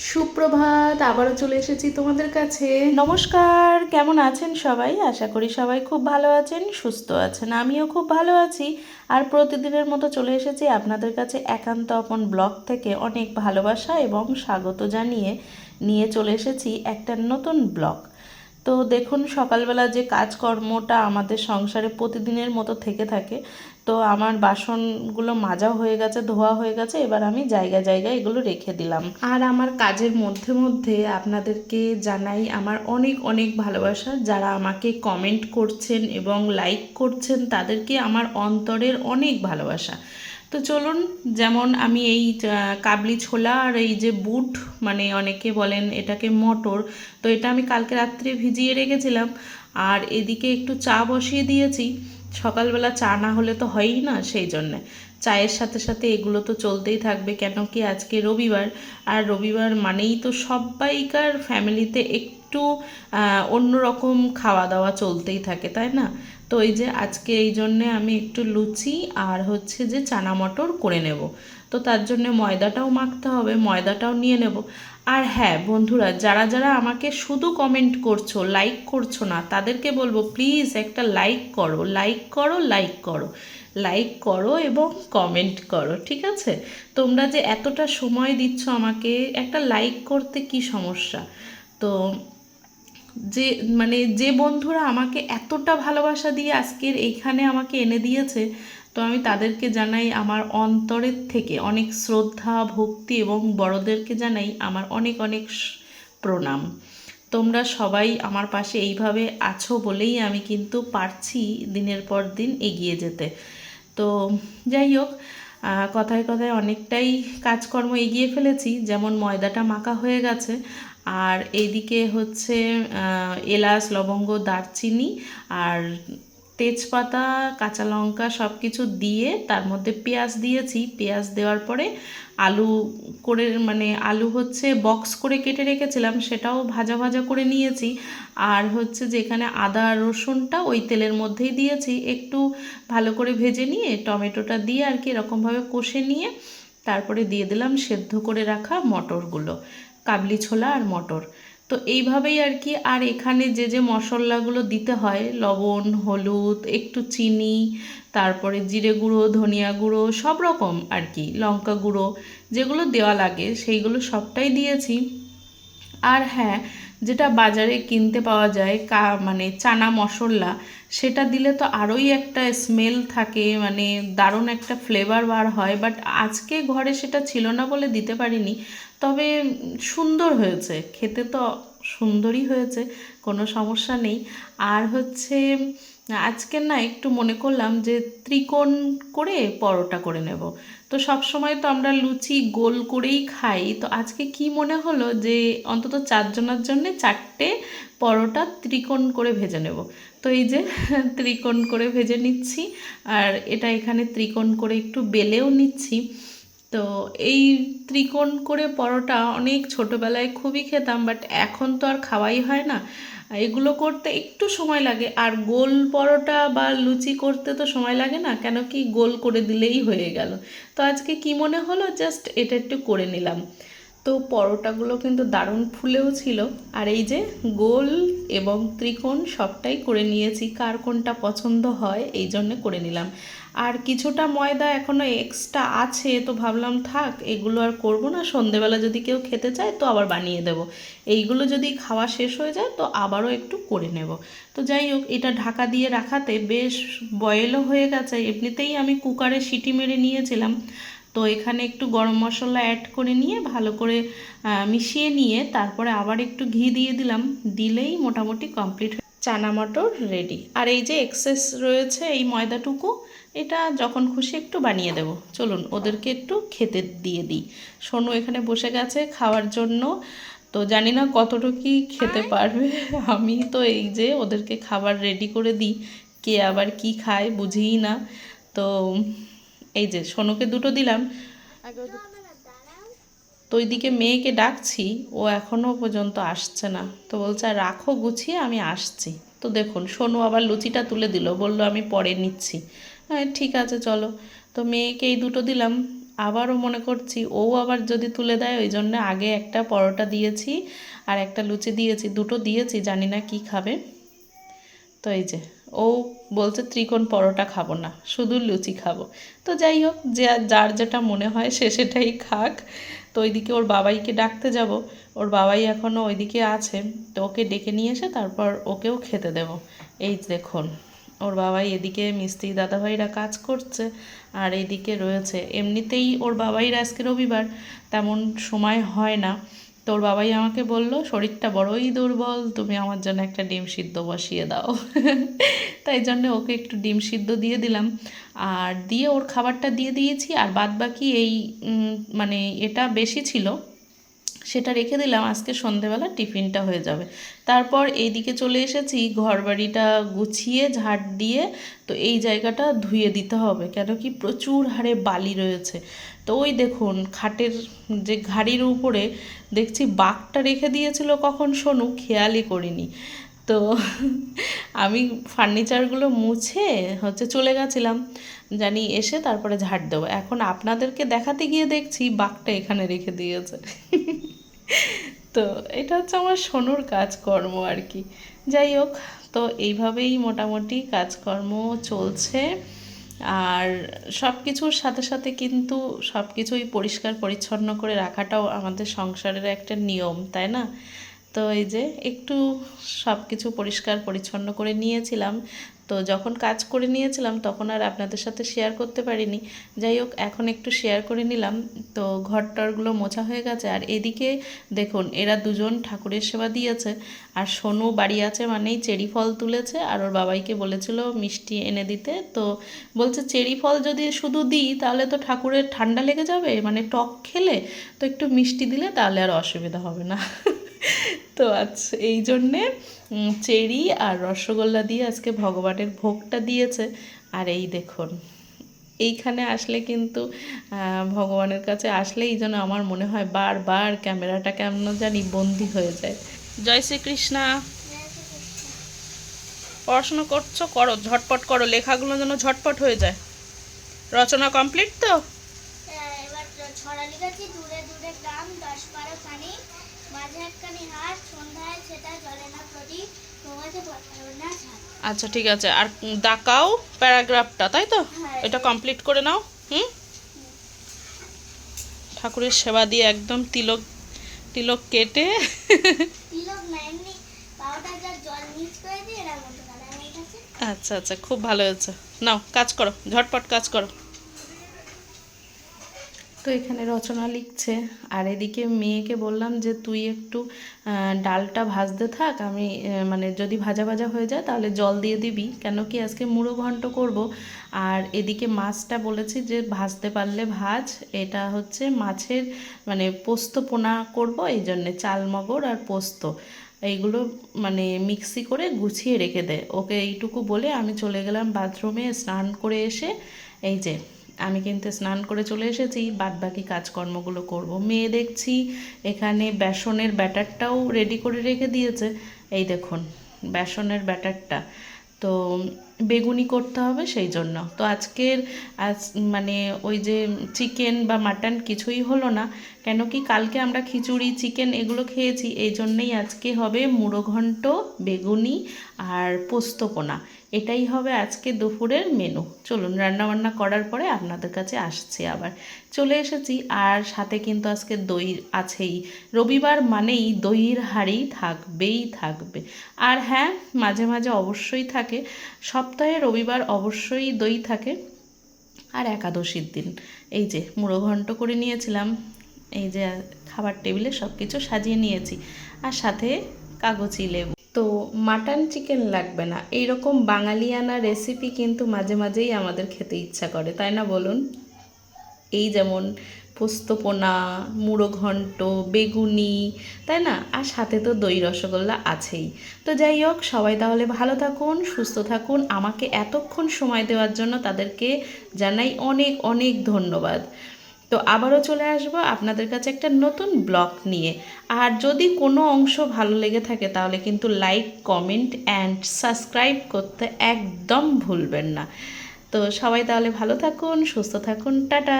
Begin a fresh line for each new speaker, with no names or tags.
সুপ্রভাত, আবারও চলে এসেছি তোমাদের কাছে। নমস্কার, কেমন আছেন সবাই? আশা করি সবাই খুব ভালো আছেন, সুস্থ আছেন। আমিও খুব ভালো আছি। আর প্রতিদিনের মতো চলে এসেছি আপনাদের কাছে একান্ত আপন ব্লগ থেকে অনেক ভালোবাসা এবং স্বাগত জানিয়ে নিয়ে চলে এসেছি একটা নতুন ব্লগ। তো দেখুন, সকালবেলা যে কাজকর্মটা আমাদের সংসারে প্রতিদিনের মতো থেকে থাকে, তো আমার বাসনগুলো মাজা হয়ে গেছে, ধোয়া হয়ে গেছে। এবার আমি জায়গায় জায়গায় এগুলো রেখে দিলাম। আর আমার কাজের মধ্যে মধ্যে আপনাদেরকে জানাই আমার অনেক অনেক ভালোবাসা। যারা আমাকে কমেন্ট করছেন এবং লাইক করছেন তাদেরকে আমার অন্তরের অনেক ভালোবাসা। তো চলুন, যেমন আমি এই কাবলি ছোলা আর এই যে বুট, মানে অনেকে বলেন এটাকে মটর, তো এটা আমি কালকে রাত্রে ভিজিয়ে রেখেছিলাম। আর এদিকে একটু চা বসিয়ে দিয়েছি। সকালবেলা চা না হলে তো হয়ই না, সেই জন্যে চায়ের সাথে সাথে এগুলো তো চলতেই থাকবে। কেন কি আজকে রবিবার, আর রবিবার মানেই তো সবাইকার ফ্যামিলিতে একটু অন্যরকম খাওয়া দাওয়া চলতেই থাকে, তাই না? তো এই যে আজকে এই জন্যে আমি একটু লুচি আর হচ্ছে যে চানা মটর করে নেব। তো তার জন্য ময়দাটাও মাখতে হবে, ময়দাটাও নিয়ে নেব। আর হ্যাঁ বন্ধুরা, যারা যারা আমাকে শুধু কমেন্ট করছো, লাইক করছো না, তাদেরকে বলবো প্লিজ একটা লাইক করো, লাইক করো, লাইক করো, লাইক করো এবং কমেন্ট করো, ঠিক আছে? তোমরা যে এতটা সময় দিচ্ছ আমাকে, একটা লাইক করতে কি সমস্যা? তো যে মানে যে বন্ধুরা আমাকে এতটা ভালোবাসা দিয়ে আজকের এইখানে আমাকে এনে দিয়েছে, তো আমি তাদেরকে জানাই আমার অন্তরের থেকে অনেক শ্রদ্ধা ভক্তি, এবং বড়দেরকে জানাই আমার অনেক অনেক প্রণাম। তোমরা সবাই আমার পাশে এইভাবে আছো বলেই আমি কিন্তু পারছি দিনের পর দিন এগিয়ে যেতে। তো যাই হোক, কথায় কথায় অনেকটাই কাজকর্ম এগিয়ে ফেলেছি। যেমন ময়দাটা মাখা হয়ে গেছে, আর এইদিকে হচ্ছে এলাচ লবঙ্গ দারচিনি আর তেজপাতা কাঁচা লঙ্কা সব কিছু দিয়ে তার মধ্যে পেঁয়াজ দিয়েছি। পেঁয়াজ দেওয়ার পরে আলু করে, মানে আলু হচ্ছে বক্স করে কেটে রেখেছিলাম, সেটাও ভাজা ভাজা করে নিয়েছি। আর হচ্ছে যে এখানে আদা রসুনটা ওই তেলের মধ্যেই দিয়েছি, একটু ভালো করে ভেজে নিয়ে টমেটোটা দিয়ে আর কি এরকমভাবে কষে নিয়ে তারপরে দিয়ে দিলাম সেদ্ধ করে রাখা মটরগুলো, কাবলি ছোলা আর মটর। তো এইভাবেই আর কি। আর এখানে যে যে মশলাগুলো দিতে হয়, লবণ, হলুদ, একটু চিনি, তারপরে জিরে গুঁড়ো, ধনিয়া গুঁড়ো, সব রকম আর কি, লঙ্কা গুঁড়ো, যেগুলো দেওয়া লাগে সেইগুলো সবটাই দিয়েছি। আর হ্যাঁ, যেটা বাজারে কিনতে পাওয়া যায় মানে চানা মশলা, সেটা দিলে তো আরোই একটা স্মেল থাকে, মানে দারুণ একটা ফ্লেভার বার হয়। বাট আজকে ঘরে সেটা ছিল না বলে দিতে পারিনি। তবে সুন্দর হয়েছে খেতে, তো সুন্দরই হয়েছে, কোনো সমস্যা নেই। আর হচ্ছে আজকে না একটু মনে করলাম যে ত্রিকোণ করে পরোটা করে নেব। তো সব সময় তো আমরা লুচি গোল করেই খাই, তো আজকে কি মনে হলো যে অন্তত চারজনের জন্য চারটে পরোটা ত্রিকোণ করে ভেজে নেব। তো এই যে ত্রিকোণ করে ভেজে নিচ্ছি, আর এটা এখানে ত্রিকোণ করে একটু বেলেও নিচ্ছি। তো এই ত্রিকোণ করে পরোটা অনেক ছোটোবেলায় খুবই খেতাম, বাট এখন তো আর খাওয়াই হয় না। এগুলো করতে একটু সময় লাগে, আর গোল পরোটা বা লুচি করতে তো সময় লাগে না, কেন কি গোল করে দিলেই হয়ে গেল। তো আজকে কি মনে হলো, জাস্ট এটা একটু করে নিলাম। তো পরোটাগুলো কিন্তু দারুণ ফুলেও ছিল। আর এই যে গোল এবং ত্রিকোণ সবটাই করে নিয়েছি, কার কোনটা পছন্দ হয় এই জন্যে করে নিলাম। আর কিছুটা ময়দা এখনও এক্সট্রা আছে, তো ভাবলাম থাক, এগুলো আর করব না, সন্ধেবেলা যদি কেউ খেতে চায় তো আবার বানিয়ে দেব। এইগুলো যদি খাওয়া শেষ হয়ে যায় তো আবারও একটু করে নেব। তো যাই হোক, এটা ঢাকা দিয়ে রাখাতে বেশ বয়েলও হয়ে গেছে। এমনিতেই আমি কুকারে সিটি মেরে নিয়েছিলাম। তো এখানে একটু গরম মশলা অ্যাড করে নিয়ে ভালো করে মিশিয়ে নিয়ে তারপরে আবার একটু ঘি দিয়ে দিলাম, দিলেই মোটামুটি কমপ্লিট। চানা মটর রেডি। আর এই যে এক্সেস রয়েছে এই ময়দাটুকু, এটা যখন খুশি একটু বানিয়ে দেব। চলুন ওদেরকে একটু খেতে দিয়ে দিই। সোনু এখানে বসে গেছে খাওয়ার জন্য, তো জানি না কতটুকু খেতে পারবে। আমি তো এই যে ওদেরকে খাবার রেডি করে দিই, কে আবার কি খায় বুঝিই না। তো এই যে সোনুকে দুটো দিলাম। তো ওইদিকে মেয়েকে ডাকছি, ও এখনও পর্যন্ত আসছে না। তো বলছে রাখো গুছিয়ে, আমি আসছি। তো দেখুন সোনু আবার লুচিটা তুলে দিল, বলল আমি পরে নিচ্ছি। হ্যাঁ ঠিক আছে চলো। তো মেয়েকে এই দুটো দিলাম। আবারও মনে করছি ও আবার যদি তুলে দেয়, ওই জন্য আগে একটা পরোটা দিয়েছি আর একটা লুচি দিয়েছি, দুটো দিয়েছি, জানি না কি খাবে। তো এই যে ও বলছে ত্রিকোণ পরোটা খাবো না, শুধু লুচি খাবো। তো যাই হোক, যে যার যেটা মনে হয় সে সেটাই খাক। তো ওইদিকে ওর বাবাইকে ডাকতে যাব, ওর বাবাই এখনও ওইদিকে আছে, তো ওকে ডেকে নিয়ে এসে তারপর ওকেও খেতে দেব। এই দেখুন ওর বাবাই এদিকে মিস্ত্রি দাদাভাইরা কাজ করছে, আর এইদিকে রয়েছে এমনিতেই ওর বাবাইরা আজকে রবিবার তেমন সময় হয় না। তো ওর বাবাই আমাকে বলল শরীরটা বড়ই দুর্বল, তুমি আমার জন্য একটা ডিম সিদ্ধ বসিয়ে দাও। তাই জন্য ওকে একটু ডিম সিদ্ধ দিয়ে দিলাম, আর দিয়ে ওর খাবারটা দিয়ে দিয়েছি। আর বাদ বাকি এই মানে এটা বেশি ছিল, সেটা রেখে দিলাম, আজকে সন্ধেবেলা টিফিনটা হয়ে যাবে। তারপর এইদিকে চলে এসেছি ঘরবাড়িটা গুছিয়ে ঝাড় দিয়ে, তো এই জায়গাটা ধুয়ে দিতে হবে, কেন কি প্রচুর হারে বালি রয়েছে। তো ওই দেখুন খাটের যে ঘাড়ির উপরে দেখছি বাঘটা রেখে দিয়েছিল কখন সোনু, খেয়ালই করিনি। তো আমি ফার্নিচারগুলো মুছে চলে গেছিলাম, জানি এসে তারপরে ঝাড় দেবো। এখন আপনাদেরকে দেখাতে গিয়ে দেখছি বাঘটা এখানে রেখে দিয়েছে। তো এটা হচ্ছে আমার সোনুর কাজকর্ম আর কি। যাই হোক, তো এইভাবেই মোটামুটি কাজকর্ম চলছে। আর সব কিছুর সাথে সাথে কিন্তু সব কিছুই পরিষ্কার পরিচ্ছন্ন করে রাখাটাও আমাদের সংসারের একটা নিয়ম, তাই না? তো এই যে একটু সব কিছু পরিষ্কার পরিচ্ছন্ন করে নিয়েছিলাম, তো যখন কাজ করে নিয়েছিলাম তখন আর আপনাদের সাথে শেয়ার করতে পারিনি। যাই হোক, এখন একটু শেয়ার করে নিলাম। তো ঘরটরগুলো মোছা হয়ে গেছে, আর এদিকে দেখুন এরা দুজন ঠাকুরের সেবা দিয়েছে, আর সোনু বাড়ি আছে মানেই চেরি ফল তুলেছে, আর ওর বাবাইকে বলেছিল মিষ্টি এনে দিতে। তো বলছে চেরি ফল যদি শুধু দিই তাহলে তো ঠাকুরের ঠান্ডা লেগে যাবে, মানে টক খেলে, তো একটু মিষ্টি দিলে তাহলে আর অসুবিধা হবে না। তো আচ্ছা, এই জন্যে চেরি আর রসগোল্লা দিয়ে আজকে ভগবানের ভোগটা দিয়েছে। আর এই দেখুন এইখানে আসলে কিন্তু ভগবানের কাছে আসলেই যেন আমার মনে হয় বারবার ক্যামেরাটা কেমন জানি বন্দি হয়ে যায়। জয় শ্রীকৃষ্ণা। পড়াশোনা করছো, করো, ঝটপট করো, লেখাগুলো যেন ঝটপট হয়ে যায়। রচনা কমপ্লিট তো?
এবার ছড়া লিখেছি, দূরে দূরে গ্রাম 10-12 খানি, মাঝে একখানি হাট, সন্ধ্যায় সেটা জ্বলে না প্রদীপ, ঘুমাতে পারবে না ছাদ।
আচ্ছা ঠিক আছে, আর দাকাও প্যারাগ্রাফটা, তাই তো?
হ্যাঁ।
এটা কমপ্লিট করে নাও। ঠাকুরের সেবা দিয়ে একদম তিলক তিলক কেটে।
তিলক না, এমনি পাউডার যা জল মিক্স করে দিয়ে এর মতো কালার হয়ে গেছে।
আচ্ছা আচ্ছা, খুব ভালো হয়েছে। নাও কাজ করো, ঝটপট কাজ করো। তো এখানে রচনা লিখছে, আর এদিকে মেয়েকে বললাম যে তুই একটু ডালটা ভাজতে থাক, আমি মানে যদি ভাজা ভাজা হয়ে যায় তাহলে জল দিয়ে দিবি, কেন কি আজকে মুড়ো ঘন্ট করব। আর এদিকে মাছটা বলেছি যে ভাজতে পারলে ভাজ, এটা হচ্ছে মাছের মানে পোস্ত পোনা করব, এই জন্যে চাল মগর আর পোস্ত এইগুলো মানে মিক্সি করে গুছিয়ে রেখে দে। ওকে এইটুকু বলে আমি চলে গেলাম বাথরুমে স্নান করে এসে। এই যে আমি কিন্তু স্নান করে চলে এসেছি, বাদবাকি কাজকর্মগুলো করব। মেয়ে দেখছি এখানে বেসনের ব্যাটারটাও রেডি করে রেখে দিয়েছে। এই দেখুন বেসনের ব্যাটারটা, তো বেগুনি করতে হবে সেই জন্য। তো আজকের মানে ওই যে চিকেন বা মাটন কিছুই হলো না, কেন কি কালকে আমরা খিচুড়ি চিকেন এগুলো খেয়েছি, এই জন্যেই আজকে হবে মুড়ো ঘন্ট, বেগুনি আর পোস্তপোনা, এটাই হবে আজকে দুপুরের মেনু। চলুন রান্নাবান্না করার পরে আপনাদের কাছে আসছি। আবার চলে এসেছি, আর সাথে কিন্তু আজকে দই আছেই, রবিবার মানেই দইয়ের হাঁড়ি থাকবেই থাকবে। আর হ্যাঁ, মাঝে মাঝে অবশ্যই থাকে, সপ্তাহে রবিবার অবশ্যই দই থাকে, আর একাদশীর দিন। এই যে মুড়ো ঘন্ট করে নিয়েছিলাম, এই যে খাবার টেবিলে সব কিছু সাজিয়ে নিয়েছি, আর সাথে কাগজি লেবু। তো মাটন চিকেন লাগবে না, এইরকম বাঙালিয়ানা রেসিপি কিন্তু মাঝে মাঝেই আমাদের খেতে ইচ্ছা করে, তাই না বলুন? এই যেমন পোস্তপোনা, মুড়ো ঘন্ট, বেগুনি, তাই না? আর সাথে তো দই রসগোল্লা আছেই। তো যাই হোক, সবাই তাহলে ভালো থাকুন, সুস্থ থাকুন। আমাকে এতক্ষণ সময় দেওয়ার জন্য তাদেরকে জানাই অনেক অনেক ধন্যবাদ। তো আবারও চলে আসবো আপনাদের কাছে একটা নতুন ব্লগ নিয়ে। আর যদি কোনো অংশ ভালো লেগে থাকে তাহলে কিন্তু লাইক, কমেন্ট অ্যান্ড সাবস্ক্রাইব করতে একদম ভুলবেন না। তো সবাই তাহলে ভালো থাকুন, সুস্থ থাকুন, টাটা।